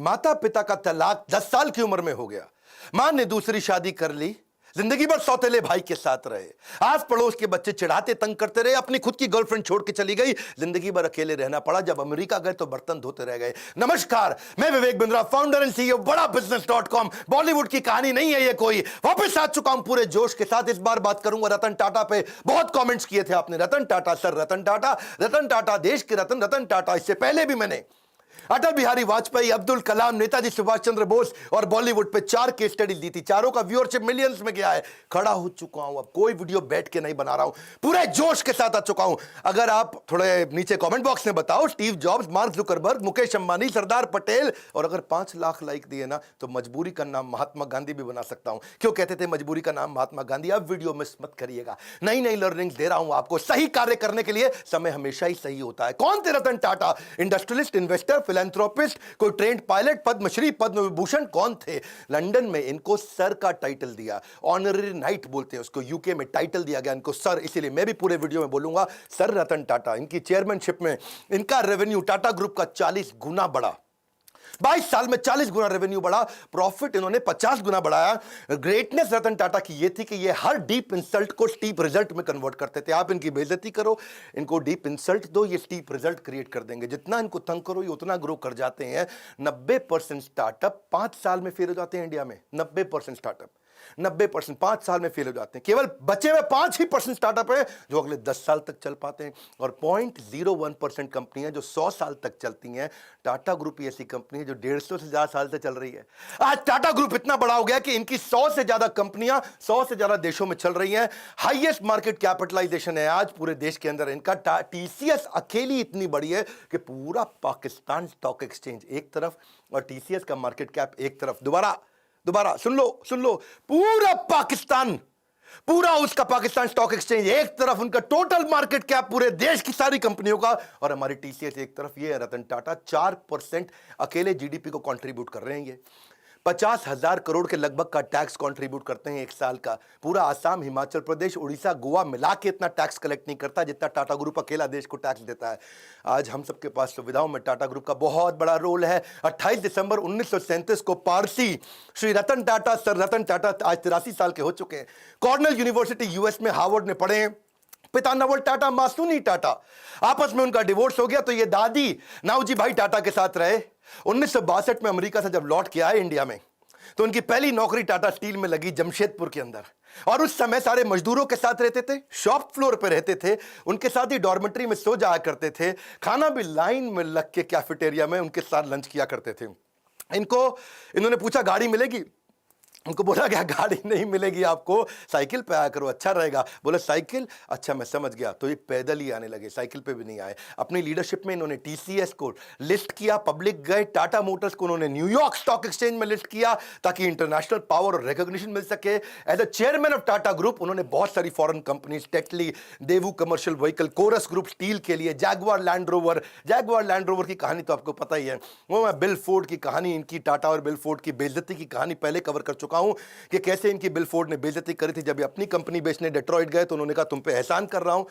माता पिता का तलाक 10 साल की उम्र में हो गया। मां ने दूसरी शादी कर ली, जिंदगी भर सौतेले भाई के साथ रहे। आस पड़ोस के बच्चे चिढ़ाते तंग करते रहे, अपनी खुद की गर्लफ्रेंड छोड़ के चली गई, जिंदगी भर अकेले रहना पड़ा। जब अमेरिका गए तो बर्तन धोते रह गए। नमस्कार, मैं Vivek Bindra, founder and CEO बड़ा बिजनेस.com। बॉलीवुड की कहानी नहीं है ये कोई, वापस आ चुका हूं पूरे जोश के साथ। इस बार बात करूंगा रतन टाटा पे। बहुत कमेंट्स किए थे आपने, रतन टाटा सर, रतन टाटा, रतन टाटा देश के रतन, रतन टाटा। इससे पहले भी मैंने अटल बिहारी वाजपेयी, अब्दुल कलाम, नेताजी सुभाष चंद्र बोस और बॉलीवुड पे 4 केस स्टडी दी थी। चारों का व्यूअरशिप मिलियंस में गया है। खड़ा हो चुका हूं, अब कोई वीडियो बैठ के नहीं बना रहा हूं, पूरे जोश के साथ आ चुका हूं। अगर आप थोड़े नीचे कमेंट बॉक्स में बताओ, Steve Jobs, Mark Zuckerberg, Mukesh Ambani, Sardar Patel, और अगर 5 लाख लाइक दिए ना तो मजबूरी का नाम महात्मा गांधी भी बना सकता हूं। क्यों कहते थे मजबूरी का नाम महात्मा गांधी? अब वीडियो मिस मत करिएगा, नई नई लर्निंग दे रहा हूं आपको। सही कार्य करने के लिए समय हमेशा ही सही होता है। कौन थे Ratan Tata? Industrialist, investor, philanthropist, कोई ट्रेंड पायलट, पद्मश्री, पद्म विभूषण? कौन थे? लंदन में इनको सर का टाइटल दिया, ऑनररी नाइट बोलते हैं उसको। यूके में टाइटल दिया गया इनको सर, इसीलिए मैं भी पूरे वीडियो में बोलूंगा सर रतन टाटा। इनकी चेयरमैनशिप में इनका रेवेन्यू टाटा ग्रुप का 40 गुना बढ़ा। 22 साल में 40 गुना रेवेन्यू बढ़ा, प्रॉफिट इन्होंने 50 गुना बढ़ाया। ग्रेटनेस रतन टाटा की ये थी कि ये हर डीप इंसल्ट को स्टीप रिजल्ट में कन्वर्ट करते थे। आप इनकी बेइज्जती करो, इनको डीप इंसल्ट दो, ये स्टीप रिजल्ट क्रिएट कर देंगे। जितना इनको तंग करो ये उतना ग्रो कर जाते हैं। 90% स्टार्टअप 5 साल में फेल हो जाते हैं इंडिया में। 90% स्टार्टअप 90% 5 साल में फेल हो जाते हैं। केवल बचे हुए 5% स्टार्टअप है जो अगले 10 साल तक चल पाते हैं, और 0.01% कंपनियां जो 100 साल तक चलती हैं। टाटा ग्रुप ऐसी कंपनी है जो 150 से ज्यादा साल से चल रही है। आज टाटा ग्रुप इतना बड़ा हो गया कि इनकी 100 से ज्यादा कंपनियां 100 से ज्यादा देशों में चल रही हैं। हाईएस्ट मार्केट कैपिटलाइजेशन है आज पूरे देश के अंदर इनका। टीसीएस अकेली इतनी बड़ी है कि पूरा पाकिस्तान स्टॉक एक्सचेंज एक तरफ और टीसीएस का मार्केट कैप एक तरफ। दोबारा सुन लो, पूरा पाकिस्तान, पूरा उसका पाकिस्तान स्टॉक एक्सचेंज एक तरफ, उनका टोटल मार्केट कैप पूरे देश की सारी कंपनियों का, और हमारी टीसीएस एक तरफ। ये है रतन टाटा। 4% अकेले जीडीपी को कंट्रीब्यूट कर रहे हैं। ये 50,000 करोड़ के लगभग का टैक्स कंट्रीब्यूट करते हैं एक साल का। पूरा आसाम, हिमाचल प्रदेश, उड़ीसा, गोवा मिला के इतना टैक्स कलेक्ट नहीं करता जितना टाटा ग्रुप अकेला देश को टैक्स देता है। आज हम सबके पास सुविधाओं में टाटा ग्रुप का बहुत बड़ा रोल है। 28 दिसंबर 1937 को पारसी श्री रतन टाटा, सर रतन टाटा, आज 83 साल के हो चुके हैं। कॉर्नेल यूनिवर्सिटी यूएस में हार्वर्ड में पढ़े हैं। पिता नवल टाटा, मां सुनी टाटा। आपस में उनका डिवोर्स हो गया तो ये दादी नाऊजी भाई टाटा के साथ रहे। 1962 में अमेरिका से जब लौट के आए इंडिया में तो उनकी पहली नौकरी टाटा स्टील में लगी जमशेदपुर के अंदर, और उस समय सारे मजदूरों के साथ रहते थे, शॉप फ्लोर पे रहते थे, उनके साथ ही डॉर्मेट्री में सो जाया करते थे। खाना भी लाइन में लग के कैफेटेरिया में उनके साथ लंच किया करते थे। इन्होंने पूछा गाड़ी मिलेगी? उनको बोला गया गाड़ी नहीं मिलेगी आपको, साइकिल पे आया करो, अच्छा रहेगा। बोला साइकिल? अच्छा मैं समझ गया। तो ये पैदल ही आने लगे, साइकिल पे भी नहीं आए। अपनी लीडरशिप में इन्होंने टीसीएस को लिस्ट किया, पब्लिक गए। टाटा मोटर्स को उन्होंने न्यूयॉर्क स्टॉक एक्सचेंज में लिस्ट किया ताकि इंटरनेशनल पावर और रिकॉग्निशन मिल सके। As a chairman of Tata group उन्होंने बहुत सारी foreign companies, Tetley, Daewoo commercial vehicle, Corus group steel के लिए, जैगवार लैंड रोवर की कहानी तो आपको पता ही है। वो मैं बिल फोर्ड की कहानी, इनकी टाटा और बिल फोर्ड की बेइज्जती की कहानी पहले कवर कर चुका हूं कि कैसे इनकी बिल फोर्ड ने बेइज्जती करी थी। जब ये अपनी कंपनी बेचने डेट्रॉइट गए तो उन्होंने कहा तुम पे एहसान कर रहा हूं।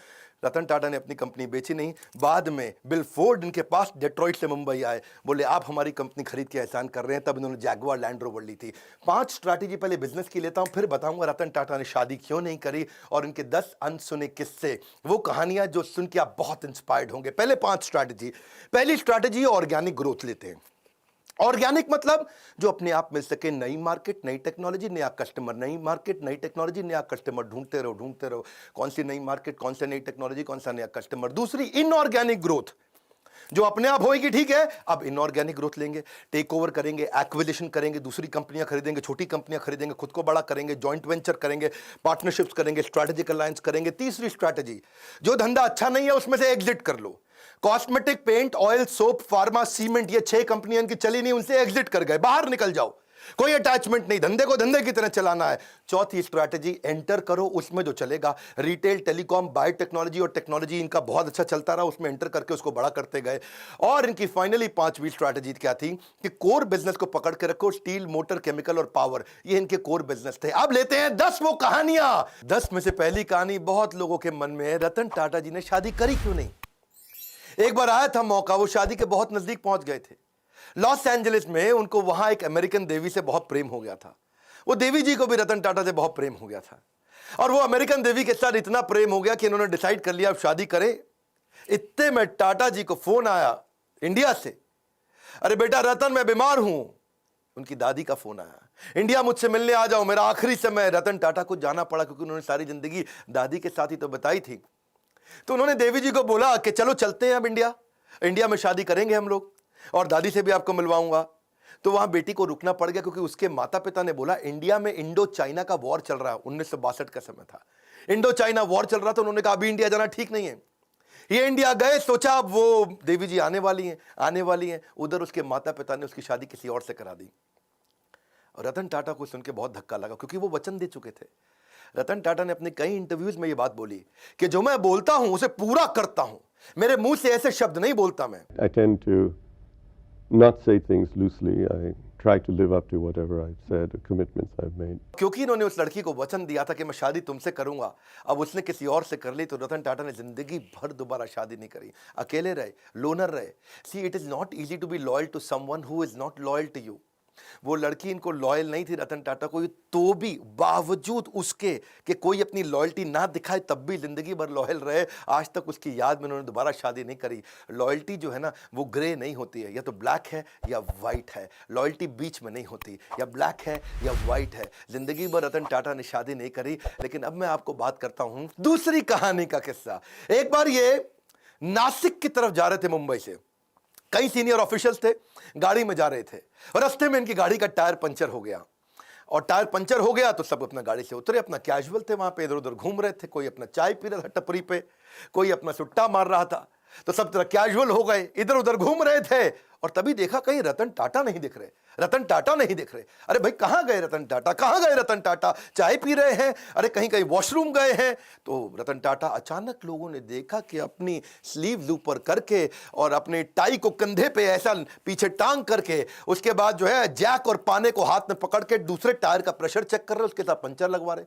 रतन टाटा ने अपनी कंपनी बेची नहीं। बाद में बिल फोर्ड इनके पास डेट्रॉइट से मुंबई आए, बोले आप हमारी कंपनी खरीद के एहसान कर रहे हैं। तब इन्होंने जैगवार लैंड रोवर ली थी। 5 स्ट्रैटेजी पहले बिजनेस की लेता हूं, फिर बताऊंगा रतन टाटा ने शादी क्यों नहीं करी और इनके 10 अनसुने किस्से, वो कहानियां जो सुन के आप बहुत इंस्पायर्ड होंगे। पहले 5 स्ट्रैटेजी। पहली स्ट्रैटेजी ऑर्गेनिक ग्रोथ लेते हैं। ऑर्गेनिक मतलब जो अपने आप मिल सके, नई मार्केट, नई टेक्नोलॉजी, नया कस्टमर, नई मार्केट, नई टेक्नोलॉजी, नया कस्टमर, ढूंढते रहो। कौन सी नई मार्केट, कौन सी नई टेक्नोलॉजी, कौन सा नया कस्टमर। दूसरी इनऑर्गेनिक ग्रोथ, जो अपने आप होगी ठीक है, अब इनऑर्गेनिक ग्रोथ लेंगे, टेक ओवर करेंगे, एक्विजिशन करेंगे, दूसरी कंपनियां खरीदेंगे, छोटी कंपनियां खरीदेंगे, खुद को बड़ा करेंगे, जॉइंट वेंचर करेंगे, पार्टनरशिप्स करेंगे, स्ट्रैटेजिक अलायंस करेंगे। तीसरी स्ट्रैटेजी, जो धंधा अच्छा नहीं है उसमें से एग्जिट कर लो। Cosmetic, paint, oil, soap, pharma, cement, ये 6 कंपनियां इनकी चली नहीं, उनसे एग्जिट कर गए, बाहर निकल जाओ, कोई अटैचमेंट नहीं, धंधे को धंधे की तरह चलाना है। चौथी स्ट्रैटेजी, एंटर करो उसमें जो चलेगा। रिटेल, टेलीकॉम, बायोटेक्नोलॉजी और टेक्नोलॉजी इनका बहुत अच्छा चलता रहा, उसमें एंटर करके उसको बड़ा करते गए। और इनकी फाइनली 5वीं स्ट्रैटेजी क्या थी कि कोर बिजनेस को पकड़ के रखो। स्टील, मोटर, केमिकल और पावर, ये इनके कोर बिजनेस थे। अब लेते हैं 10 वो कहानियां। 10 में से पहली कहानी बहुत लोगों के मन में है, रतन टाटा जी ने शादी करी क्यों नहीं। एक बार आया था मौका, वो शादी के बहुत नजदीक पहुंच गए थे। लॉस एंजलिस में उनको वहां एक अमेरिकन देवी से बहुत प्रेम हो गया था। वो देवी जी को भी रतन टाटा से बहुत प्रेम हो गया था और वो अमेरिकन देवी के साथ इतना प्रेम हो गया कि इन्होंने डिसाइड कर लिया अब शादी करें। इतने में टाटा जी को फोन आया इंडिया से, अरे बेटा रतन मैं बीमार हूं। उनकी दादी का फोन आया, इंडिया मुझसे मिलने आ जाओ, मेरा आखिरी समय। रतन टाटा को जाना पड़ा क्योंकि उन्होंने सारी जिंदगी दादी के साथ ही तो बताई थी। तो उन्होंने देवी जी को बोला कि चलो चलते हैं अब इंडिया में शादी करेंगे हम लोग और दादी से भी आपको मिलवाऊंगा। तो वहां बेटी को रुकना पड़ गया क्योंकि उसके माता पिता ने बोला इंडिया में इंडो चाइना का वॉर चल रहा है, 1962 का समय था, इंडो चाइना वॉर चल रहा था। उन्होंने कहा अभी इंडिया जाना ठीक नहीं है। ये इंडिया गए, सोचा अब वो देवी जी आने वाली हैं। उधर उसके माता पिता ने उसकी शादी किसी और से करा दी। और रतन टाटा को सुन के बहुत धक्का लगा क्योंकि वो वचन दे चुके थे। रतन टाटा ने अपने कई इंटरव्यूज में ये बात बोली कि जो मैं बोलता हूं उसे पूरा करता हूं, मेरे मुंह से ऐसे शब्द नहीं बोलता मैं। I tend to not say things loosely. I try to live up to whatever I've said, the commitments I've made. क्योंकि इन्होंने उस लड़की को वचन दिया था कि मैं शादी तुमसे करूंगा, अब उसने किसी और से कर ली तो रतन टाटा ने जिंदगी भर दोबारा शादी नहीं करी, अकेले रहे, लोनर रहे। See it is not easy to be loyal to someone who is not loyal to you. वो लड़की इनको लॉयल नहीं थी रतन टाटा को, तो भी बावजूद उसके कि कोई अपनी लॉयल्टी ना दिखाए तब भी जिंदगी भर लॉयल रहे। आज तक उसकी याद में उन्होंने दोबारा शादी नहीं करी। लॉयल्टी जो है ना वो ग्रे नहीं होती है, या तो ब्लैक है या वाइट है। लॉयल्टी बीच में नहीं होती, या ब्लैक है या वाइट है। जिंदगी भर रतन टाटा ने शादी नहीं करी। लेकिन अब मैं आपको बात करता हूं दूसरी कहानी का किस्सा। एक बार ये नासिक की तरफ जा रहे थे मुंबई से, कई सीनियर ऑफिशियल्स थे, गाड़ी में जा रहे थे और रास्ते में इनकी गाड़ी का टायर पंचर हो गया। और टायर पंचर हो गया तो सब अपना गाड़ी से उतरे, अपना कैजुअल थे, वहां पे इधर उधर घूम रहे थे। कोई अपना चाय पी रहा था टपरी पे, कोई अपना सुट्टा मार रहा था। तो सब तरह कैजुअल हो गए, इधर उधर घूम रहे थे। और तभी देखा कहीं रतन टाटा नहीं दिख रहे, रतन टाटा नहीं दिख रहे। अरे भाई कहां गए रतन टाटा, कहां गए रतन टाटा? चाय पी रहे हैं, अरे कहीं कहीं वॉशरूम गए हैं। तो रतन टाटा अचानक लोगों ने देखा कि अपनी स्लीव्स ऊपर करके और अपने टाई को कंधे पे ऐसा पीछे टांग करके, उसके बाद जो है जैक और पाने को हाथ में पकड़ के दूसरे टायर का प्रेशर चेक कर रहे, उसके साथ पंचर लगवा रहे।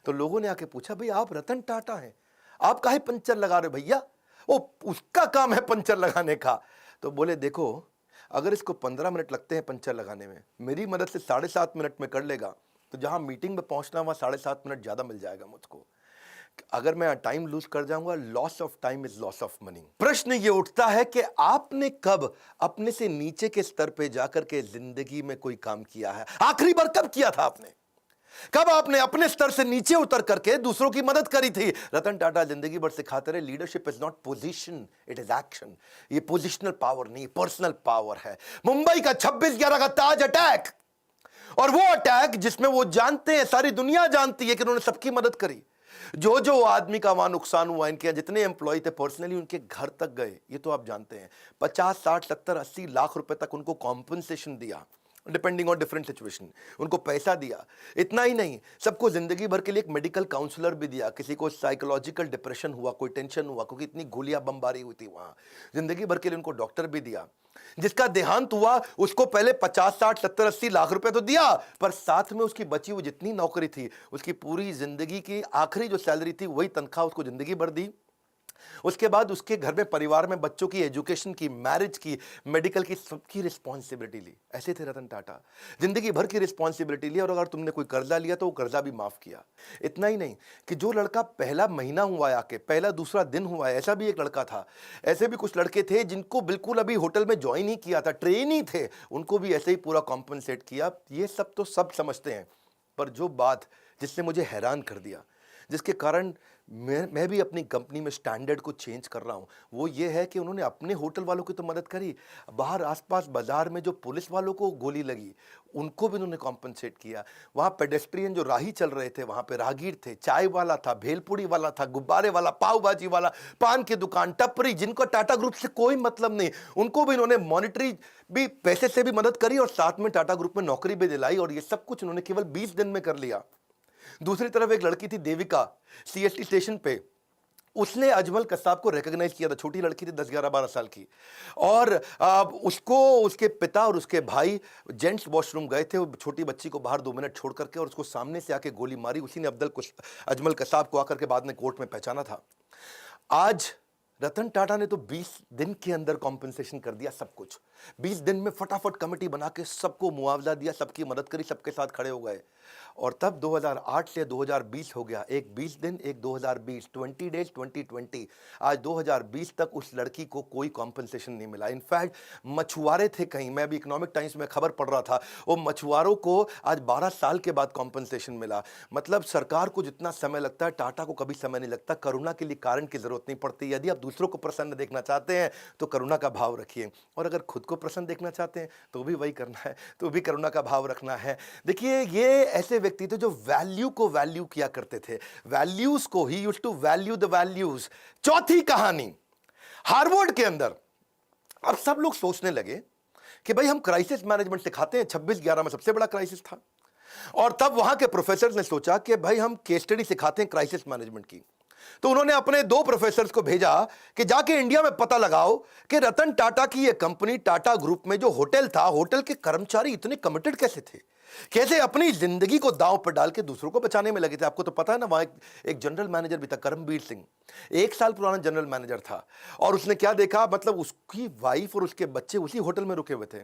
तो लोगों ने आके पूछा भाई आप रतन टाटा हैं, आप काहे पंचर लगा रहे भैया? वो उसका काम है पंचर लगाने का। तो बोले देखो अगर इसको 15 मिनट लगते हैं पंचर लगाने में, मेरी मदद से 7.5 मिनट में कर लेगा, तो जहां मीटिंग में पहुंचना वहां 7.5 मिनट ज्यादा मिल जाएगा मुझको। अगर मैं टाइम लूज कर जाऊंगा, loss of time is loss of money. प्रश्न ये उठता है कि आपने कब अपने से नीचे के स्तर पे जाकर के जिंदगी में कोई काम किया है? आखिरी बार कब किया था आपने? कब आपने अपने स्तर से नीचे उतर करके दूसरों की मदद करी थी? रतन टाटा जिंदगी भर सिखाते रहे leadership is not position, it is action. ये पोजिशनल पावर नहीं, पर्सनल पावर है। मुंबई का 26/11 का ताज अटैक, और वो अटैक जिसमें वो जानते हैं, सारी दुनिया जानती है कि उन्होंने सबकी मदद करी। जो आदमी का वहां नुकसान हुआ, इनके जितने एम्प्लॉय थे पर्सनली उनके घर तक गए, ये तो आप जानते हैं। 50, 60, 70, 80 लाख रुपए तक उनको कॉम्पनसेशन दिया, डिपेंडिंग ऑन डिफरेंट सिचुएशन, उनको पैसा दिया। इतना ही नहीं, सबको जिंदगी भर के लिए एक मेडिकल काउंसलर भी दिया। किसी को साइकोलॉजिकल डिप्रेशन हुआ, कोई टेंशन हुआ क्योंकि इतनी गोलियां बमबारी हुई थी वहां, जिंदगी भर के लिए उनको डॉक्टर भी दिया। जिसका देहांत हुआ उसको पहले 50, 60, 70, 80 लाख रुपए तो दिया, पर साथ में उसकी बची हुई जितनी नौकरी थी, उसकी पूरी जिंदगी की आखिरी जो सैलरी थी वही तनख्वाह उसको जिंदगी भर दी। उसके बाद उसके घर में, परिवार में बच्चों की एजुकेशन की, मैरिज की, मेडिकल की, सबकी रिस्पॉन्सिबिलिटी ली। ऐसे थे रतन टाटा, जिंदगी भर की रिस्पॉन्सिबिलिटी ली। और अगर तुमने कोई कर्जा लिया तो वो कर्जा भी माफ किया। इतना ही नहीं कि जो लड़का पहला महीना हुआ है आके, पहला दूसरा दिन हुआ है, ऐसा भी एक लड़का था। ऐसे भी कुछ लड़के थे जिनको बिल्कुल अभी होटल में ज्वाइन ही किया था, ट्रेन ही थे, उनको भी ऐसे ही पूरा कॉम्पनसेट किया। ये सब तो सब समझते हैं, पर जो बात जिसने मुझे हैरान कर दिया, जिसके कारण मैं भी अपनी कंपनी में स्टैंडर्ड को चेंज कर रहा हूं, वो ये है कि उन्होंने अपने होटल वालों की तो मदद करी, बाहर आसपास बाजार में जो पुलिस वालों को गोली लगी उनको भी उन्होंने कॉम्पनसेट किया। वहां पेडेस्ट्रियन जो राही चल रहे थे, वहां पे राहगीर थे, चाय वाला था, भेलपुड़ी वाला था, गुब्बारे वाला, पाव भाजी वाला, पान की दुकान, टपरी, जिनको टाटा ग्रुप से कोई मतलब नहीं, उनको भी इन्होंने मॉनिटरी भी पैसे से भी मदद करी और साथ में टाटा ग्रुप में नौकरी भी दिलाई। और ये सब कुछ उन्होंने केवल 20 दिन में कर लिया। दूसरी तरफ एक लड़की थी देविका, सीएसटी स्टेशन पे, उसने अजमल कसाब को रिकॉग्नाइज किया था। छोटी लड़की थी, 10, 11, 12 साल की, और उसको उसके पिता और उसके भाई जेंट्स वॉशरूम गए थे, छोटी बच्ची को बाहर 2 मिनट छोड़ करके, और उसको सामने से आके गोली मारी। उसी ने अजमल कसाब को आकर के बाद में कोर्ट में पहचाना था। आज रतन टाटा ने तो 20 दिन के अंदर कॉम्पेंसेशन कर दिया सब कुछ। 20 दिन में फटाफट कमेटी बना के सबको मुआवजा दिया, सबकी मदद करी, सबके साथ खड़े हो गए। और तब 2008 से 2020 हो गया, एक 20 दिन एक 2020, 20 डेज 2020। आज 2020 तक उस लड़की को कोई कॉम्पेंसेशन नहीं मिला। इनफैक्ट मछुआरे थे कहीं, मैं भी इकोनॉमिक टाइम्स में खबर पढ़ रहा था, वो मछुआरों को आज 12 साल के बाद कॉम्पेंसेशन मिला। मतलब सरकार को जितना समय लगता है, टाटा को कभी समय नहीं लगता। करुणा के लिए कारण की जरूरत नहीं पड़ती। यदि आप दूसरों को प्रसन्न देखना चाहते हैं तो करुणा का भाव रखिए, और अगर खुद को प्रसन्न देखना चाहते हैं तो भी वही करना है, तो भी करुणा का भाव रखना है। देखिए, ये ऐसे व्यक्ति थे जो वैल्यू को वैल्यू किया करते थे, वैल्यूज को ही used to value the values. चौथी कहानी, हार्वर्ड के अंदर अब सब लोग सोचने लगे कि भाई हम क्राइसिस मैनेजमेंट सिखाते हैं, 26/11 में सबसे बड़ा क्राइसिस था, और तब वहां के प्रोफेसर ने सोचा कि भाई हम केस स्टडी सिखाते हैं क्राइसिस मैनेजमेंट की। तो उन्होंने अपने 2 प्रोफेसर्स को भेजा कि जाके इंडिया में पता लगाओ कि रतन टाटा की ये कंपनी टाटा ग्रुप में जो होटल था, होटल के कर्मचारी इतने कमिटेड कैसे थे, कैसे अपनी जिंदगी को दांव पर डाल के दूसरों को बचाने में लगे थे। आपको तो पता है ना, वहां एक जनरल मैनेजर भी था, करमबीर सिंह, 1 साल पुराना जनरल मैनेजर था। और उसने क्या देखा, मतलब उसकी वाइफ और उसके बच्चे उसी होटल में रुके हुए थे,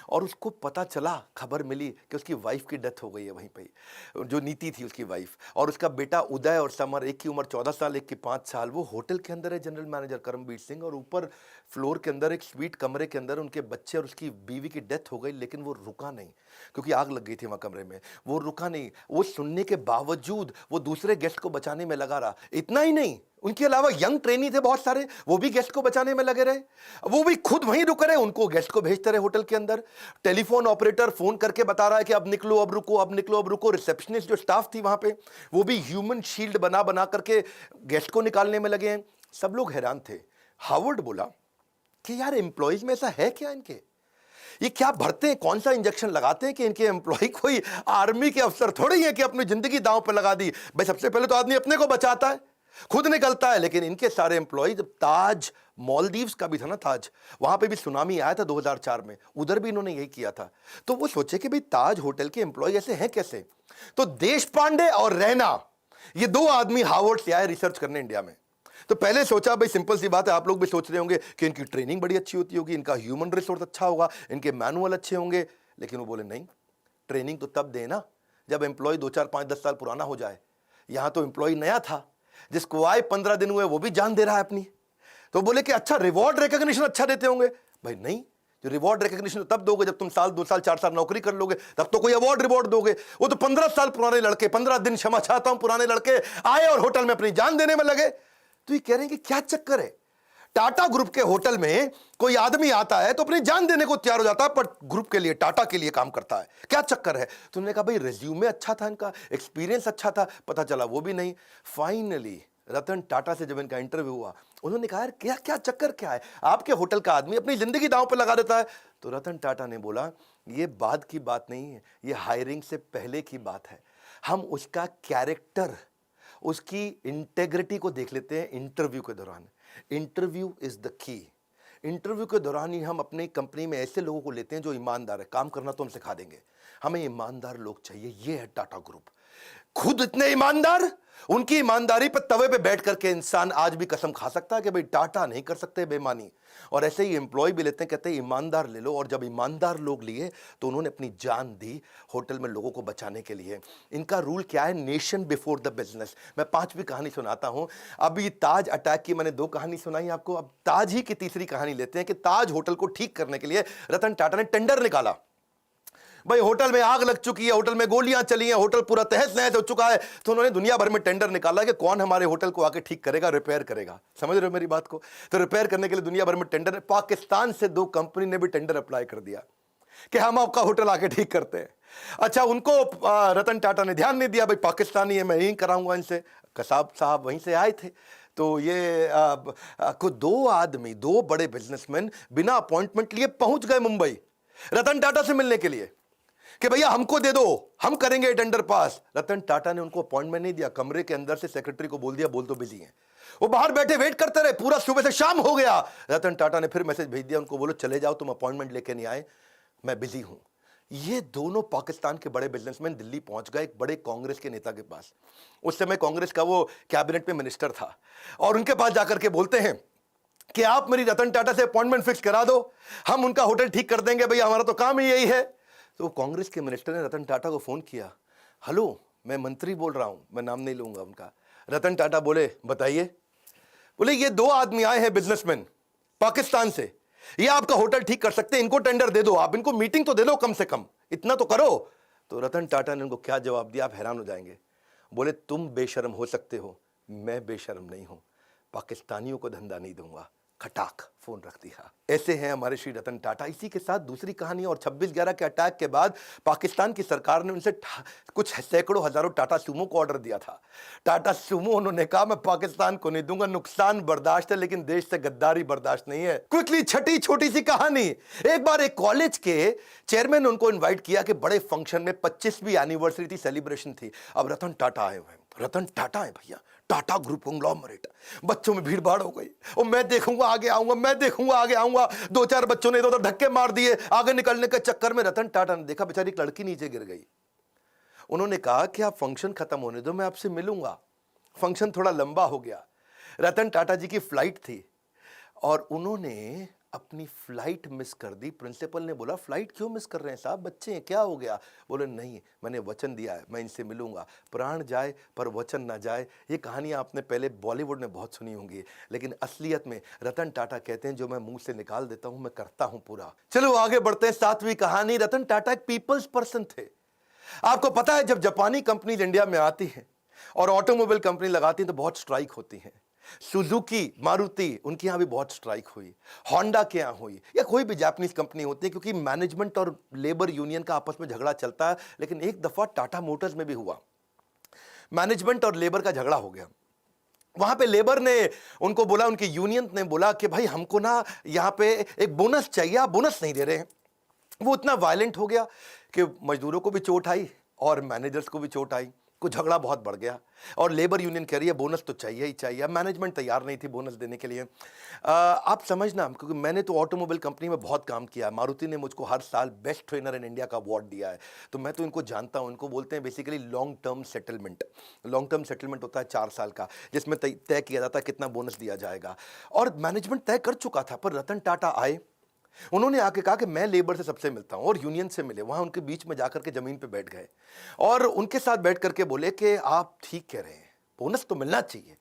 और उसको पता चला, खबर मिली कि उसकी वाइफ की डेथ हो गई है वहीं पे, जो नीति थी उसकी वाइफ, और उसका बेटा उदय और समर, एक की उम्र 14 साल, एक की 5 साल, वो होटल के अंदर है जनरल मैनेजर करमबीर सिंह, और ऊपर फ्लोर के अंदर एक स्वीट कमरे के अंदर उनके बच्चे और उसकी बीवी की डेथ हो गई। लेकिन वो रुका नहीं, क्योंकि आग लग गई थी वहां कमरे में। वो रुका नहीं, वो सुनने के बावजूद वो दूसरे गेस्ट को बचाने में लगा रहा। इतना ही नहीं, उनके अलावा यंग ट्रेनी थे बहुत सारे, वो भी गेस्ट को बचाने में लगे रहे, वो भी खुद वहीं रुक रहे, उनको गेस्ट को भेजते रहे होटल के अंदर। टेलीफोन ऑपरेटर फोन करके बता रहा है कि अब निकलो, अब रुको, अब निकलो, अब रुको। रिसेप्शनिस्ट जो स्टाफ थी वहां पे, वो भी ह्यूमन शील्ड बना बना करके गेस्ट को निकालने में लगे हैं। सब लोग हैरान थे। हार्वर्ड बोला कि यार एम्प्लॉइज में ऐसा है क्या, इनके ये क्या भरते हैं, कौन सा इंजेक्शन लगाते हैं कि इनके एम्प्लॉय कोई आर्मी के अफसर थोड़े ही है कि अपनी जिंदगी दांव पर लगा दी। भाई सबसे पहले तो आदमी अपने को बचाता है, खुद निकलता है। लेकिन इनके सारे एम्प्लॉय, ताज मालदीव्स का भी था ना, ताज, वहां पे भी सुनामी आया था 2004 में, उधर भी इन्होंने यही किया था। तो वो सोचे कि भाई ताज होटल के एम्प्लॉय ऐसे हैं कैसे। तो देश पांडे और रैना, ये 2 आदमी हार्वर्ड से आए रिसर्च करने इंडिया में। तो पहले सोचा, भाई सिंपल सी बात है, आप लोग भी सोच रहे होंगे कि इनकी ट्रेनिंग बड़ी अच्छी होती होगी, इनका ह्यूमन रिसोर्स अच्छा होगा, इनके मैनुअल अच्छे होंगे। लेकिन वो बोले नहीं, ट्रेनिंग तो तब देना जब एम्प्लॉय 2, 4, 5, 10 साल पुराना हो जाए। यहां तो एम्प्लॉय नया था, जिसको आए 15 दिन हुए वो भी जान दे रहा है अपनी। तो बोले कि अच्छा रिवॉर्ड रिकॉग्निशन अच्छा देते होंगे। भाई नहीं, जो रिवॉर्ड रिकॉग्निशन तब दोगे जब तुम साल 2 साल 4 साल नौकरी कर लोगे, तब तो कोई अवार्ड रिवॉर्ड दोगे। वो तो 15 साल पुराने लड़के, 15 दिन क्षमा चाहता हूं, पुराने लड़के आए और होटल में अपनी जान देने में लगे। तो ये कह रहे हैं कि क्या चक्कर है, टाटा ग्रुप के होटल में कोई आदमी आता है तो अपनी जान देने को तैयार हो जाता है, पर ग्रुप के लिए, टाटा के लिए काम करता है, क्या चक्कर है। तो उन्होंने कहा भाई रिज्यूमे अच्छा था इनका, एक्सपीरियंस अच्छा था, पता चला वो भी नहीं। फाइनली रतन टाटा से जब इनका इंटरव्यू हुआ, उन्होंने कहा यार क्या क्या चक्कर क्या है, आपके होटल का आदमी अपनी जिंदगी दांव पर लगा देता है। तो रतन टाटा ने बोला ये बाद की बात नहीं है, ये हायरिंग से पहले की बात है। हम उसका कैरेक्टर, उसकी इंटेग्रिटी को देख लेते हैं इंटरव्यू के दौरान। Interview is the key. Interview के दौरान ही हम अपनी कंपनी में ऐसे लोगों को लेते हैं जो ईमानदार है, काम करना तो हम सिखा देंगे, हमें ईमानदार लोग चाहिए। ये है टाटा ग्रुप, खुद इतने ईमानदार, उनकी ईमानदारी पर तवे पे बैठ करके इंसान आज भी कसम खा सकता है कि भाई टाटा नहीं कर सकते बेईमानी। और ऐसे ही एम्प्लॉय भी लेते हैं, कहते हैं ईमानदार ले लो। और जब ईमानदार लोग लिए तो उन्होंने अपनी जान दी होटल में लोगों को बचाने के लिए। इनका रूल क्या है, नेशन बिफोर द बिजनेस। मैं 5वीं कहानी सुनाता हूं। अभी ताज अटैक की मैंने 2 कहानी सुनाई आपको, अब ताज ही की तीसरी कहानी लेते हैं कि ताज होटल को ठीक करने के लिए रतन टाटा ने टेंडर निकाला। भाई होटल में आग लग चुकी है, होटल में गोलियां चली हैं, होटल पूरा तहस नहस हो चुका है। तो उन्होंने दुनिया भर में टेंडर निकाला कि कौन हमारे होटल को आके ठीक करेगा, रिपेयर करेगा। समझ रहे हो मेरी बात को। तो रिपेयर करने के लिए दुनिया भर में टेंडर, पाकिस्तान से 2 कंपनी ने भी टेंडर अप्लाई कर दिया कि हम आपका होटल आके ठीक करते हैं। अच्छा, उनको रतन टाटा ने ध्यान नहीं दिया, भाई पाकिस्तानी है, मैं यही कराऊंगा इनसे। कसाब साहब वहीं से आए थे। तो ये को 2 आदमी, 2 बड़े बिजनेसमैन बिना अपॉइंटमेंट लिए पहुंच गए मुंबई रतन टाटा से मिलने के लिए कि भैया हमको दे दो, हम करेंगे टेंडर पास। रतन टाटा ने उनको अपॉइंटमेंट नहीं दिया, कमरे के अंदर से सेक्रेटरी को बोल दिया, बोल तो बिजी हैं। वो बाहर बैठे वेट करते रहे, पूरा सुबह से शाम हो गया। रतन टाटा ने फिर मैसेज भेज दिया उनको, बोलो चले जाओ, तुम अपॉइंटमेंट लेके नहीं आए, मैं बिजी हूं। ये दोनों पाकिस्तान के बड़े बिजनेसमैन दिल्ली पहुंच गए एक बड़े कांग्रेस के नेता के पास। उस समय कांग्रेस का वो कैबिनेट में मिनिस्टर था, और उनके पास जाकर के बोलते हैं कि आप मेरी रतन टाटा से अपॉइंटमेंट फिक्स करा दो, हम उनका होटल ठीक कर देंगे, भैया हमारा तो काम ही यही है। तो कांग्रेस के मिनिस्टर ने रतन टाटा को फोन किया, हेलो मैं मंत्री बोल रहा हूं, मैं नाम नहीं लूंगा उनका। रतन टाटा बोले बताइए। बोले ये दो आदमी आए हैं बिजनेसमैन पाकिस्तान से, ये आपका होटल ठीक कर सकते हैं, इनको टेंडर दे दो, आप इनको मीटिंग तो दे दो, कम से कम इतना तो करो। तो रतन टाटा ने उनको क्या जवाब दिया, आप हैरान हो जाएंगे। बोले तुम बेशर्म हो सकते हो, मैं बेशर्म नहीं हूं, पाकिस्तानियों को धंधा नहीं दूंगा। खटाक फोन रख दिया। ऐसे हैं हमारे श्री रतन टाटा। इसी के साथ दूसरी कहानी, और 26/11 के अटैक के बाद पाकिस्तान की सरकार ने उनसे कुछ सैकड़ों हजारों टाटा सूमो को ऑर्डर दिया था। टाटा सूमो उन्होंने कहा मैं पाकिस्तान को नहीं दूंगा, नुकसान बर्दाश्त है लेकिन देश से गद्दारी बर्दाश्त नहीं है। क्विकली छठी छोटी सी कहानी, एक बार एक कॉलेज के चेयरमैन ने उनको इन्वाइट किया कि बड़े फंक्शन में 25वीं एनिवर्सरी थी, सेलिब्रेशन थी। अब रतन टाटा आए हुए हैं, रतन टाटा है भैया, टाटा ग्रुप कंग्लोमरेट। बच्चों में भीड़ भाड़ हो गई, और मैं देखूंगा आगे आऊंगा, मैं देखूंगा आगे आऊंगा। दो चार बच्चों ने इधर धक्के मार दिए, आगे निकलने के चक्कर में रतन टाटा ने देखा बेचारी एक लड़की नीचे गिर गई। उन्होंने कहा कि आप फंक्शन खत्म होने दो, मैं आपसे मिलूंगा। फंक्शन थोड़ा लंबा हो गया, रतन टाटा जी की फ्लाइट थी और उन्होंने अपनी फ्लाइट मिस कर दी। प्रिंसिपल ने बोला फ्लाइट क्यों मिस कर रहे हैं साहब, बच्चे हैं, क्या हो गया? बोले नहीं, मैंने वचन दिया है, मैं इनसे मिलूंगा, प्राण जाए पर वचन ना जाए। ये कहानियां आपने पहले बॉलीवुड में बहुत सुनी होंगी, लेकिन असलियत में रतन टाटा कहते हैं जो मैं मुंह से निकाल देता हूं मैं करता हूं पूरा। चलो आगे बढ़ते हैं। 7वीं कहानी, रतन टाटा एक पीपल्स पर्सन थे। आपको पता है जब जापानी कंपनीज इंडिया में आती हैं और ऑटोमोबाइल कंपनी लगाती हैं तो बहुत स्ट्राइक होती हैं। सुजुकी, मारुति, उनके यहां भी बहुत स्ट्राइक हुई, होंडा के यहां हुई, या कोई भी जापानीज कंपनी होती है, क्योंकि मैनेजमेंट और लेबर यूनियन का आपस में झगड़ा चलता है। लेकिन एक दफा टाटा मोटर्स में भी हुआ, मैनेजमेंट और लेबर का झगड़ा हो गया। वहां पे लेबर ने उनको बोला, उनकी यूनियन ने बोला कि भाई हमको ना यहां पे एक बोनस चाहिए, आप बोनस नहीं दे रहे हैं। वो इतना वायलेंट हो गया कि मजदूरों को भी चोट आई और मैनेजर्स को भी चोट आई, कुछ झगड़ा बहुत बढ़ गया। और लेबर यूनियन कह रही है बोनस तो चाहिए ही चाहिए। मैनेजमेंट तैयार नहीं थी बोनस देने के लिए। आप समझना, क्योंकि मैंने तो ऑटोमोबाइल कंपनी में बहुत काम किया है, मारुति ने मुझको हर साल बेस्ट ट्रेनर इन इंडिया का अवार्ड दिया है, तो मैं तो इनको जानता हूं। इनको बोलते हैं basically long term settlement. Long term settlement होता है 4 साल का, जिसमें तय किया जाता है कितना बोनस दिया जाएगा, और मैनेजमेंट तय कर चुका था। पर रतन टाटा आए, उन्होंने आके कहा कि मैं लेबर से सबसे मिलता हूं, और यूनियन से मिले। वहां उनके बीच में जाकर के जमीन पे बैठ गए और उनके साथ बैठ करके बोले कि आप ठीक कह रहे हैं, बोनस तो मिलना चाहिए,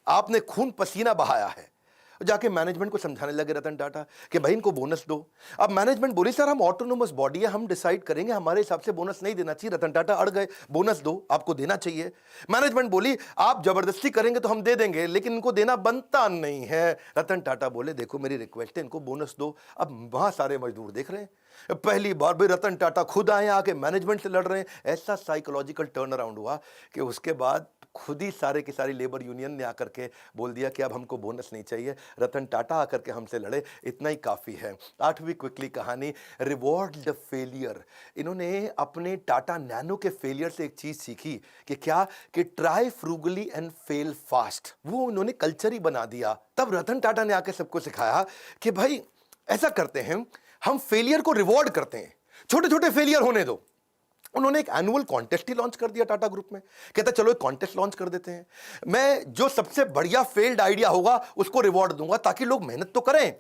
आपने खून पसीना बहाया है। जाके मैनेजमेंट को समझाने लगे रतन टाटा कि भाई इनको बोनस दो। अब मैनेजमेंट बोली सर हम ऑटोनोमस बॉडी है, हम डिसाइड करेंगे, हमारे हिसाब से बोनस नहीं देना चाहिए। रतन टाटा अड़ गए, बोनस दो, आपको देना चाहिए। मैनेजमेंट बोली आप जबरदस्ती करेंगे तो हम दे देंगे, लेकिन इनको देना बनता नहीं है। रतन टाटा बोले देखो मेरी रिक्वेस्ट है, इनको बोनस दो। अब वहां सारे मजदूर देख रहे हैं, पहली बार भी रतन टाटा खुद आए आके मैनेजमेंट से लड़ रहे हैं। ऐसा साइकोलॉजिकल टर्न अराउंड हुआ कि उसके बाद खुद ही सारे की सारी लेबर यूनियन ने आकर के बोल दिया कि अब हमको बोनस नहीं चाहिए, रतन टाटा आकर के हमसे लड़े, इतना ही काफ़ी है। 8वीं क्विकली कहानी, रिवॉर्ड द फेलियर। इन्होंने अपने टाटा नैनो के फेलियर से एक चीज़ सीखी कि क्या, कि try frugally and fail fast. वो उन्होंने कल्चर ही बना दिया। तब रतन टाटा ने आकर सबको सिखाया कि भाई ऐसा करते हैं, हम फेलियर को रिवॉर्ड करते हैं, छोटे छोटे फेलियर होने दो। उन्होंने एक एनुअल कॉन्टेस्ट ही लॉन्च कर दिया टाटा ग्रुप में। कहता चलो एक कॉन्टेस्ट लॉन्च कर देते हैं, मैं जो सबसे बढ़िया फेल्ड आइडिया होगा उसको रिवॉर्ड दूंगा, ताकि लोग मेहनत तो करें,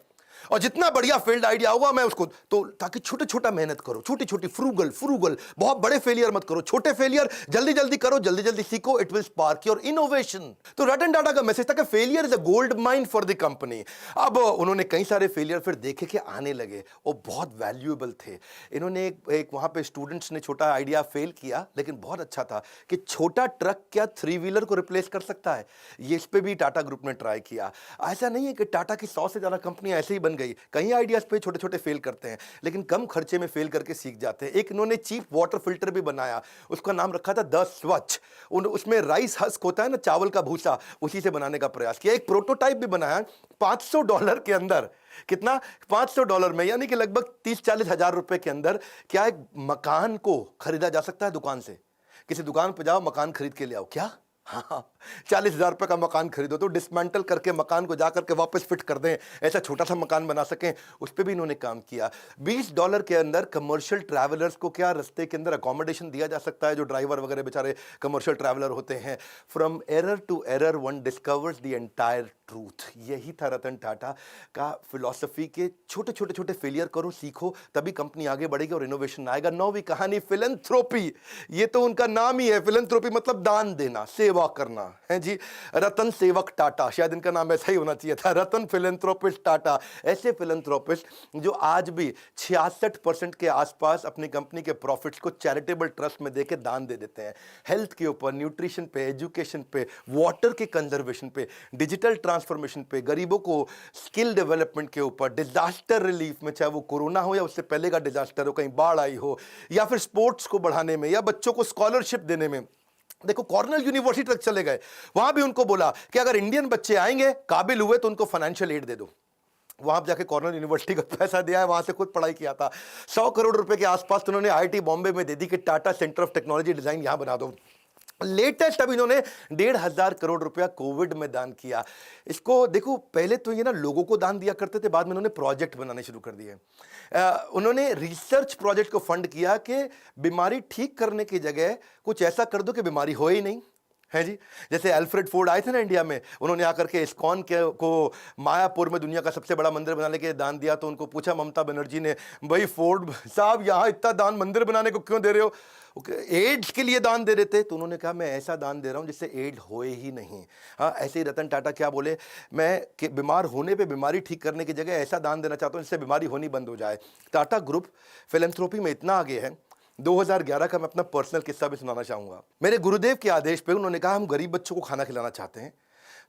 और जितना बढ़िया फेल्ड आइडिया होगा मैं उसको, तो ताकि छोटे छोटा मेहनत करो, छोटी छोटी फ्रूगल, बहुत बड़े फेलियर मत करो, छोटे फेलियर जल्दी जल्दी करो, जल्दी जल्दी सीखो, it will spark your innovation. तो रतन टाटा का मैसेज था कि failure is a gold mine for the company. अब उन्होंने कई सारे फेलियर फिर देखे कि आने लगे, वो बहुत वैल्यूएबल थे। इन्होंने एक वहां पे स्टूडेंट्स ने छोटा आइडिया फेल किया, लेकिन बहुत अच्छा था कि छोटा ट्रक क्या 3 व्हीलर को रिप्लेस कर सकता है। ये इस पे भी टाटा ग्रुप ने ट्राई किया। ऐसा नहीं है कि टाटा की 100 से ज्यादा कंपनियां ऐसे ही बन गई, कई आइडियाज पे छोटे छोटे फेल करते हैं, लेकिन कम खर्चे में फेल करके सीख जाते हैं। एक इन्होंने चीप वाटर फिल्टर भी बनाया, उसका नाम रखा था द स्वच्छ। उसमें राइस हस्क होता है ना, चावल का भूसा, उसी से बनाने का प्रयास किया। एक प्रोटोटाइप भी बनाया $500 के अंदर। कितना? $500 में, यानी कि लगभग 30-40 हजार रुपए के अंदर क्या एक मकान को खरीदा जा सकता है दुकान से। किसी दुकान पर जाओ, मकान खरीद के ले आओ, क्या? हाँ, 40,000 रुपये का मकान खरीदो तो डिसमेंटल करके मकान को जा करके वापस फिट कर दें, ऐसा छोटा सा मकान बना सकें, उस पर भी इन्होंने काम किया। $20 के अंदर कमर्शियल ट्रैवलर्स को क्या रास्ते के अंदर अकोमोडेशन दिया जा सकता है, जो ड्राइवर वगैरह बेचारे कमर्शियल ट्रैवलर होते हैं। From error to error one discovers the entire truth. यही था रतन टाटा का फिलॉसफी के छोटे छोटे छोटे फेलियर करो, सीखो, तभी कंपनी आगे बढ़ेगी और इनोवेशन आएगा। नौवीं कहानी फिलैंथ्रोपी, ये तो उनका नाम ही है। फिलैंथ्रोपी मतलब दान देना, सेवा करना है जी। रतन सेवक टाटा, शायद इनका नाम ऐसा ही होना चाहिए था, रतन फिलैंथ्रोपिस्ट टाटा। ऐसे फिलैंथ्रोपिस्ट जो आज भी 66% के आसपास अपनी कंपनी के प्रॉफिट्स को चैरिटेबल ट्रस्ट में देके दान दे देते हैं। हेल्थ के ऊपर, न्यूट्रिशन पे, एजुकेशन पे, वाटर के कंजर्वेशन पे, डिजिटल ट्रांसफॉर्मेशन पे, गरीबों को स्किल डेवलपमेंट के ऊपर, डिजास्टर रिलीफ में, चाहे वो कोरोना हो या उससे पहले का डिजास्टर हो, कहीं बाढ़ आई हो, या फिर स्पोर्ट्स को बढ़ाने में, या बच्चों को स्कॉलरशिप देने में। देखो कॉर्नेल यूनिवर्सिटी तक चले गए, वहां भी उनको बोला कि अगर इंडियन बच्चे आएंगे, काबिल हुए, तो उनको फाइनेंशियल एड दे दो। वहां जाके कॉर्नेल यूनिवर्सिटी का पैसा दिया है, वहां से खुद पढ़ाई किया था। 100 करोड़ रुपए के आसपास तो उन्होंने आईआईटी बॉम्बे में दे दी कि Tata centre of technology design यहां बना दो। लेटेस्ट अब इन्होंने 1,500 करोड़ रुपया कोविड में दान किया। इसको देखो, पहले तो ये ना लोगों को दान दिया करते थे, बाद में उन्होंने प्रोजेक्ट बनाने शुरू कर दिए। उन्होंने रिसर्च प्रोजेक्ट को फंड किया कि बीमारी ठीक करने की जगह कुछ ऐसा कर दो कि बीमारी हो ही नहीं, है जी। जैसे अल्फ्रेड फोर्ड आए थे ना इंडिया में, उन्होंने आकर के इस्कॉन के को मायापुर में दुनिया का सबसे बड़ा मंदिर बनाने के दान दिया। तो उनको पूछा ममता बनर्जी ने, भाई फोर्ड साहब यहाँ इतना दान मंदिर बनाने को क्यों दे रहे हो? एड्स के लिए दान दे रहे थे। तो उन्होंने कहा मैं ऐसा दान दे रहा हूं जिससे एड्स होए ही नहीं। हाँ, ऐसे ही रतन टाटा क्या बोले, मैं बीमार होने पे बीमारी ठीक करने की जगह ऐसा दान देना चाहता हूं जिससे बीमारी होनी बंद हो जाए। टाटा ग्रुप फिलैंथ्रोपी में इतना आगे है। 2011 का मैं अपना पर्सनल किस्सा भी सुनाना चाहूंगा। मेरे गुरुदेव के आदेश पे उन्होंने कहा हम गरीब बच्चों को खाना खिलाना चाहते हैं,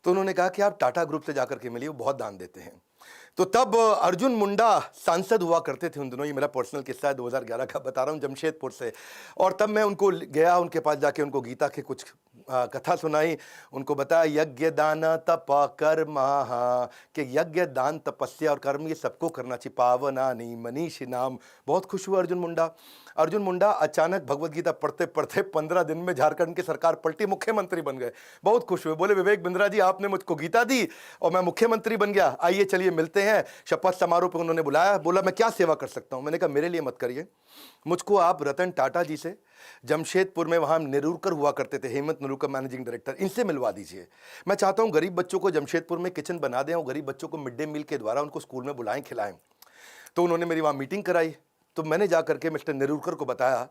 तो उन्होंने कहा कि आप टाटा ग्रुप से जाकर के मिलिए, वो बहुत दान देते हैं। तो तब अर्जुन मुंडा सांसद हुआ करते थे उन दिनों, ये मेरा पर्सनल किस्सा है, 2011 का बता रहा हूँ, जमशेदपुर से। और तब मैं उनको गया, उनके पास जाके उनको गीता के कुछ कथा सुनाई, उनको बताया यज्ञ दान तप कर्म, कि यज्ञ दान तपस्या और कर्म ये सबको करना चाहिए, पावना नहीं मनीषी नाम। बहुत खुश हुआ अर्जुन मुंडा अचानक भगवत गीता पढ़ते पढ़ते 15 दिन में झारखंड की सरकार पलटी, मुख्यमंत्री बन गए। बहुत खुश हुए, बोले विवेक बिंद्रा जी आपने मुझको गीता दी और मैं मुख्यमंत्री बन गया, आइए चलिए मिलते हैं। शपथ समारोह पर उन्होंने बुलाया, बोला मैं क्या सेवा कर सकता हूं? मैंने कहा मेरे लिए मत करिए, मुझको आप रतन टाटा जी से, जमशेदपुर में वहां नेरुरकर हुआ करते थे, हेमंत नेरुरकर मैनेजिंग डायरेक्टर, इनसे मिलवा दीजिए। मैं चाहता हूं गरीब बच्चों को जमशेदपुर में किचन बना दें और गरीब बच्चों को मिड डे मील के द्वारा उनको स्कूल में बुलाएं, खिलाएं। तो उन्होंने मेरी वहां मीटिंग कराई। तो मैंने जाकर के मिस्टर नेरुरकर को बताया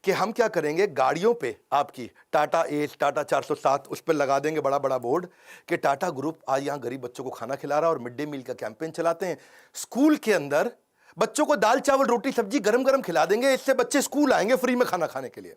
कि हम क्या करेंगे, गाड़ियों पे आपकी टाटा एस, टाटा 407, उस पर लगा देंगे बड़ा बड़ा बोर्ड कि टाटा ग्रुप आज यहाँ गरीब बच्चों को खाना खिला रहा है और मिड डे मील का कैंपेन चलाते हैं। स्कूल के अंदर बच्चों को दाल चावल रोटी सब्जी गरम गरम खिला देंगे, इससे बच्चे स्कूल आएंगे फ्री में खाना खाने के लिए।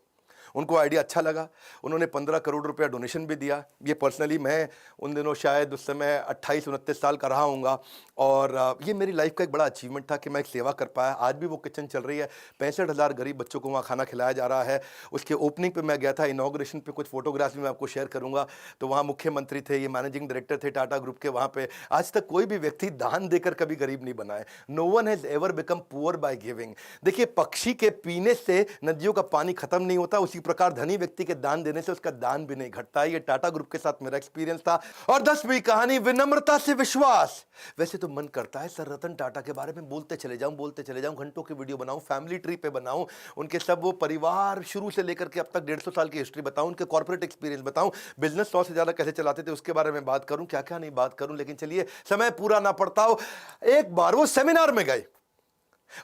उनको आइडिया अच्छा लगा, उन्होंने 15 करोड़ रुपया डोनेशन भी दिया। ये पर्सनली मैं उन दिनों शायद उस समय 28-29 साल का रहा हूँगा, और ये मेरी लाइफ का एक बड़ा अचीवमेंट था कि मैं एक सेवा कर पाया। आज भी वो किचन चल रही है, 65,000 गरीब बच्चों को वहाँ खाना खिलाया जा रहा है। उसके ओपनिंग पे मैं गया था, इनॉग्रेशन पे कुछ फोटोग्राफ्स भी मैं आपको शेयर करूँगा। तो वहाँ मुख्यमंत्री थे, ये मैनेजिंग डायरेक्टर थे टाटा ग्रुप के। वहाँ पे आज तक कोई भी व्यक्ति दान देकर कभी गरीब नहीं बना है। No one has ever become poor by giving. देखिए पक्षी के पीने से नदियों का पानी खत्म नहीं होता, उसी प्रकार धनी व्यक्ति के दान देने से उसका दान भी नहीं घटता। ये टाटा ग्रुप के साथ मेरा एक्सपीरियंस था। और 10वीं कहानी विनम्रता से विश्वास। वैसे तो मन करता है सर रतन टाटा के बारे में बोलते चले जाऊं, घंटों की वीडियो बनाऊं, फैमिली ट्री पे बनाऊं, उनके सब वो परिवार शुरू से लेकर के अब तक 150 साल की हिस्ट्री बताऊं, उनके कॉर्पोरेट एक्सपीरियंस बताऊं, बिजनेस 100 से ज्यादा कैसे चलाते थे उसके बारे में बात करूं, क्या क्या नहीं बात करूं। लेकिन चलिए समय पूरा ना पड़ता हो। एक बार वो सेमिनार में गए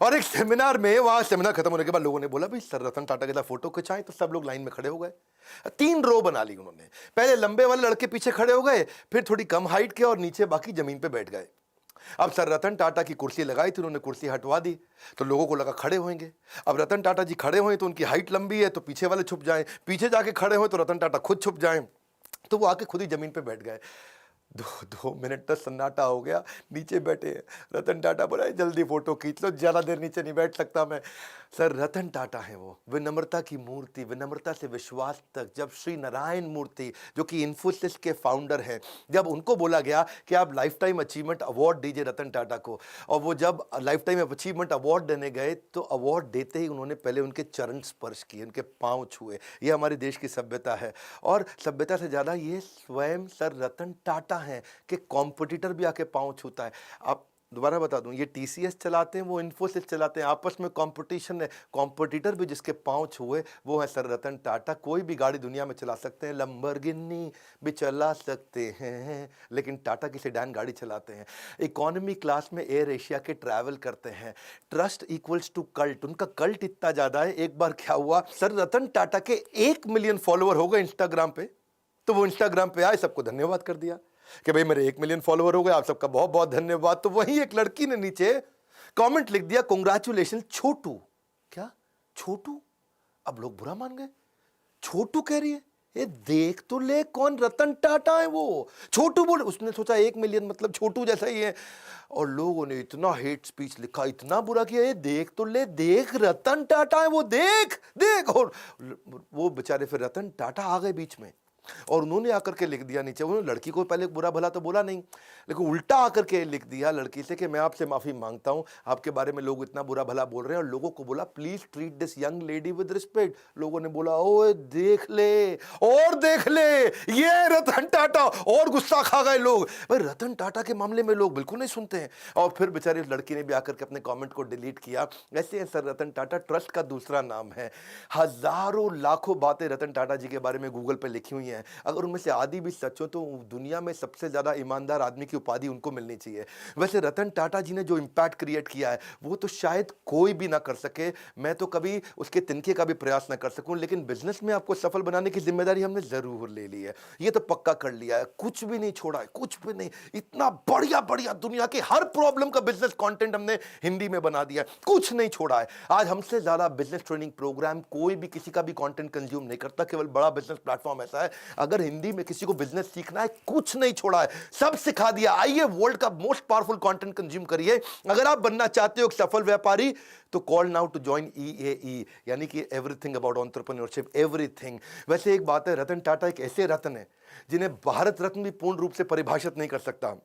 और एक सेमिनार में, वहां सेमिनार खत्म होने के बाद लोगों ने बोला भाई सर रतन टाटा के साथ फोटो खिंचाएं, तो सब लोग लाइन में खड़े हो गए। 3 रो बना ली उन्होंने, पहले लंबे वाले लड़के पीछे खड़े हो गए, फिर थोड़ी कम हाइट के, और नीचे बाकी जमीन पे बैठ गए। अब सर रतन टाटा की कुर्सी लगाई थी, उन्होंने कुर्सी हटवा दी, तो लोगों को लगा खड़े होंगे। अब रतन टाटा जी खड़े हुए तो उनकी हाइट लंबी है, तो पीछे वाले छुप जाएं, पीछे जाके खड़े हुए तो रतन टाटा खुद छुप जाएं, तो वो आके खुद ही जमीन पे बैठ गए। दो मिनट तक सन्नाटा हो गया, नीचे बैठे हैं। रतन टाटा बोला जल्दी फोटो खींच लो, ज़्यादा देर नीचे नहीं बैठ सकता मैं। सर रतन टाटा है वो, विनम्रता की मूर्ति, विनम्रता से विश्वास तक। जब श्री नारायण मूर्ति जो कि इन्फोसिस के फाउंडर हैं, जब उनको बोला गया कि आप लाइफ टाइम अचीवमेंट अवार्ड दीजिए रतन टाटा को, और वो जब लाइफ टाइम अचीवमेंट अवार्ड देने गए तो अवार्ड देते ही उन्होंने पहले उनके चरण स्पर्श किए, उनके पाँव छुए। ये हमारे देश की सभ्यता है। और सभ्यता से ज़्यादा ये स्वयं सर रतन टाटा हैं कि कॉम्पिटिटर भी आके पाँव छूता है। आप दोबारा बता दूं, ये टीसीएस चलाते हैं, वो इन्फोसिस चलाते हैं, आपस में कंपटीशन है। कॉम्पिटिटर भी जिसके पाँव छुए वो है सर रतन टाटा। कोई भी गाड़ी दुनिया में चला सकते हैं, लंबरगिनी भी चला सकते हैं, लेकिन टाटा की सेडान गाड़ी चलाते हैं। इकोनॉमी क्लास में एयर एशिया के ट्रैवल करते हैं। ट्रस्ट इक्वल्स टू कल्ट, उनका कल्ट इतना ज़्यादा है। एक बार क्या हुआ, सर रतन टाटा के 1 मिलियन फॉलोअर हो गए इंस्टाग्राम पे, तो वो इंस्टाग्राम पे आए, सबको धन्यवाद कर दिया कि भाई मेरे 1 मिलियन फॉलोवर हो गए, आप सबका बहुत बहुत धन्यवाद। तो वहीं एक लड़की ने नीचे कमेंट लिख दिया, कांग्रेचुलेशन छोटू। क्या छोटू? अब लोग बुरा मान गए, छोटू कह रही है, ये देख तो ले कौन रतन टाटा है वो, छोटू बोले। उसने सोचा 1 मिलियन मतलब छोटू जैसा ही है, और लोगों ने इतना हेट स्पीच लिखा, इतना बुरा किया, ये देख तो ले, देख रतन टाटा है वो, देख देख। और वो बेचारे फिर रतन टाटा आ गए बीच में, और उन्होंने आकर के लिख दिया नीचे, उन्होंने लड़की को पहले बुरा भला तो बोला नहीं, लेकिन उल्टा आकर के लिख दिया लड़की से कि मैं आपसे माफ़ी मांगता हूं, आपके बारे में लोग इतना बुरा भला बोल रहे हैं। और लोगों को बोला please treat this young lady with respect. लोगों ने बोला ओए देख ले, और देख ले, ये रतन टाटा, और गुस्सा खा गए लोग। भाई रतन टाटा के मामले में लोग बिल्कुल नहीं सुनते हैं। और फिर बेचारी उस लड़की ने भी आकर के अपने कॉमेंट को डिलीट किया। ऐसे है सर रतन टाटा, ट्रस्ट का दूसरा नाम है। हजारों लाखों बातें रतन टाटा जी के बारे में गूगल पे लिखी हुई हैं, अगर उनमें से आधी भी सच हो तो दुनिया में सबसे ज्यादा ईमानदार आदमी की उपाधि उनको मिलनी चाहिए। वैसे रतन टाटा जी ने जो इंपैक्ट क्रिएट किया है वो तो शायद कोई भी ना कर सके, मैं तो कभी उसके तिनके का भी प्रयास ना कर सकूं, लेकिन बिजनेस में आपको सफल बनाने की जिम्मेदारी हमने जरूर ले ली है। ये तो पक्का कर लिया है, कुछ भी नहीं छोड़ा है, कुछ भी नहीं। इतना बढ़िया बढ़िया दुनिया के हर प्रॉब्लम का बिजनेस कंटेंट हमने हिंदी में बना दिया है, कुछ नहीं छोड़ा है। आज हमसे ज्यादा बिजनेस ट्रेनिंग प्रोग्राम कोई भी किसी का भी कंटेंट कंज्यूम नहीं करता, केवल बड़ा बिजनेस प्लेटफॉर्म ऐसा है। अगर हिंदी में किसी को बिजनेस सीखना है, कुछ नहीं छोड़ा है, सब सिखा दिया। आइए वर्ल्ड का मोस्ट पावरफुल कंटेंट कंज्यूम करिए। अगर आप बनना चाहते हो एक सफल व्यापारी तो call now to join EAE, यानी कि एवरीथिंग अबाउट एंटरप्रेन्योरशिप, एवरीथिंग। वैसे एक बात है, रतन टाटा एक ऐसे रत्न है जिन्हें भारत रत्न भी पूर्ण रूप से परिभाषित नहीं कर सकता,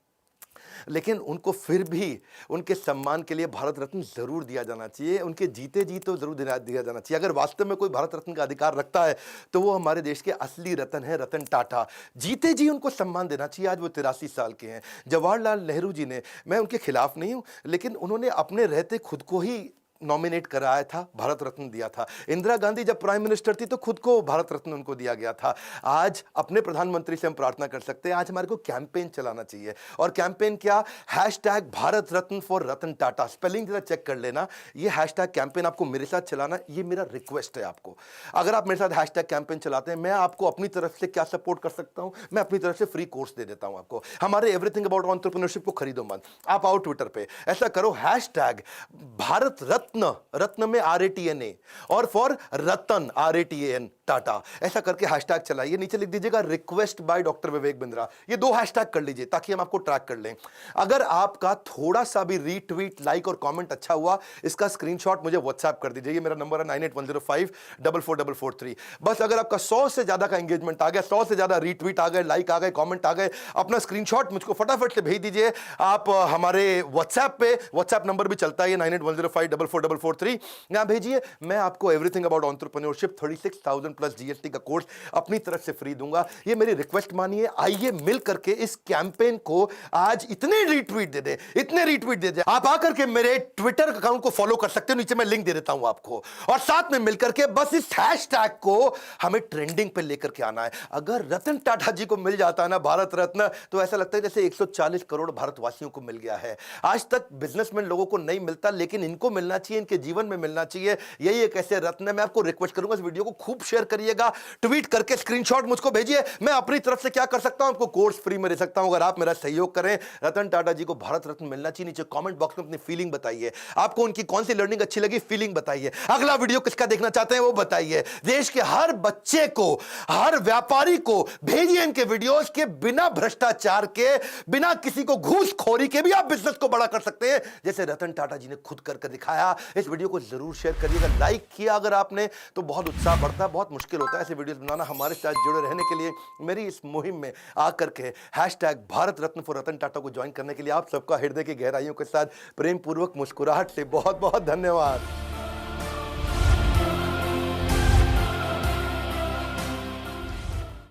लेकिन उनको फिर भी उनके सम्मान के लिए भारत रत्न जरूर दिया जाना चाहिए। उनके जीते जी तो जरूर दिया जाना चाहिए। अगर वास्तव में कोई भारत रत्न का अधिकार रखता है तो वो हमारे देश के असली रत्न है रतन टाटा। जीते जी उनको सम्मान देना चाहिए। आज वो 83 साल के हैं। जवाहरलाल नेहरू जी ने, मैं उनके खिलाफ नहीं हूं, लेकिन उन्होंने अपने रहते खुद को ही नॉमिनेट कराया था, भारत रत्न दिया था। इंदिरा गांधी जब प्राइम मिनिस्टर थी तो खुद को भारत रत्न उनको दिया गया था। आज अपने प्रधानमंत्री से हम प्रार्थना कर सकते हैं, आज हमारे को कैंपेन चलाना चाहिए। और कैंपेन क्या? Hashtag Bharat Ratna for Ratan Tata. Spelling जरा चेक कर लेना। ये हैशटैग कैंपेन आपको मेरे साथ चलाना, ये मेरा रिक्वेस्ट है आपको। अगर आप मेरे साथ हैशटैग कैंपेन चलाते हैं, मैं आपको अपनी तरफ से क्या सपोर्ट कर सकता हूं, मैं अपनी तरफ से फ्री कोर्स दे देता हूं आपको। हमारे एवरीथिंग अबाउट एंटरप्रेन्योरशिप को खरीदो मत, आप आओ ट्विटर पे, ऐसा करो हैशटैग भारत रत्न, रत्न में RATNA, और फॉर रतन RATAN टाटा, ऐसा करके हैशटैग चलाइए। नीचे लिख दीजिएगा request by doctor Vivek Bindra. ये 2 हैशटैग कर लीजिए ताकि हम आपको ट्रैक कर लें। अगर आपका थोड़ा सा भी रीट्वीट, लाइक और कमेंट अच्छा हुआ, इसका स्क्रीनशॉट मुझे व्हाट्सएप कर दीजिए। ये मेरा नंबर है 9810544443। बस अगर आपका 100 से ज्यादा का एंगेजमेंट आ गया, 100 से ज्यादा रीट्वीट आ गए, लाइक आ गए, कमेंट आ गए, अपना स्क्रीनशॉट मुझको फटाफट से भेज दीजिए। आप हमारे व्हाट्सएप पे, व्हाट्सएप नंबर भी चलता है 9810544443, यहां भेजिए। मैं आपको everything about entrepreneurship 36,000 plus GST का कोर्स अपनी तरफ से फ्री दूंगा। ये मेरी रिक्वेस्ट मानिए। आइए मिल करके इस कैंपेन को आज इतने रीट्वीट दे दे, इतने रीट्वीट दे दे। आप आकर के मेरे ट्विटर अकाउंट को फॉलो कर सकते हो, नीचे मैं लिंक दे देता हूं आपको। और साथ में मिलकर के बस इस हैशटैग को हमें ट्रेंडिंग पे लेकर के आना है। अगर रतन टाटा जी को मिल जाता है ना भारत रत्न, तो ऐसा लगता है जैसे 140 करोड़ भारतवासियों को मिल गया है। आज तक बिजनेसमैन लोगों को नहीं मिलता, लेकिन इनको मिलना चाहिए। चाहिए, इनके जीवन में मिलना चाहिए। यही एक ऐसे रत्न है। मैं आपको रिक्वेस्ट करूंगा इस वीडियो को खूब शेयर करिएगा, ट्वीट करके स्क्रीनशॉट मुझको भेजिए। मैं अपनी तरफ से क्या कर सकता हूं, आपको कोर्स फ्री में दे सकता हूं अगर आप मेरा सहयोग करें। रतन टाटा जी को भारत रत्न मिलना चाहिए। नीचे कमेंट बॉक्स में अपनी फीलिंग बताइए, आपको उनकी कौन सी लर्निंग अच्छी लगी, फीलिंग बताइए। अगला वीडियो किसका देखना चाहते हैं वो बताइए। देश के हर बच्चे को, हर व्यापारी को भेजिए इनके वीडियोस के। बिना भ्रष्टाचार के, बिना किसी को घूसखोरी के भी आप बिजनेस को बड़ा कर सकते हैं, जैसे रतन टाटा जी ने खुद करके दिखाया। इस वीडियो को जरूर शेयर करिएगा। लाइक किया अगर आपने तो बहुत उत्साह बढ़ता है। बहुत मुश्किल होता है ऐसे वीडियोस बनाना। हमारे साथ जुड़े रहने के लिए, मेरी इस मुहिम में आकर के #भारत रत्न फॉर रतन टाटा को ज्वाइन करने के लिए आप सबका हृदय की गहराइयों के साथ प्रेम पूर्वक मुस्कुराहट से बहुत बहुत धन्यवाद।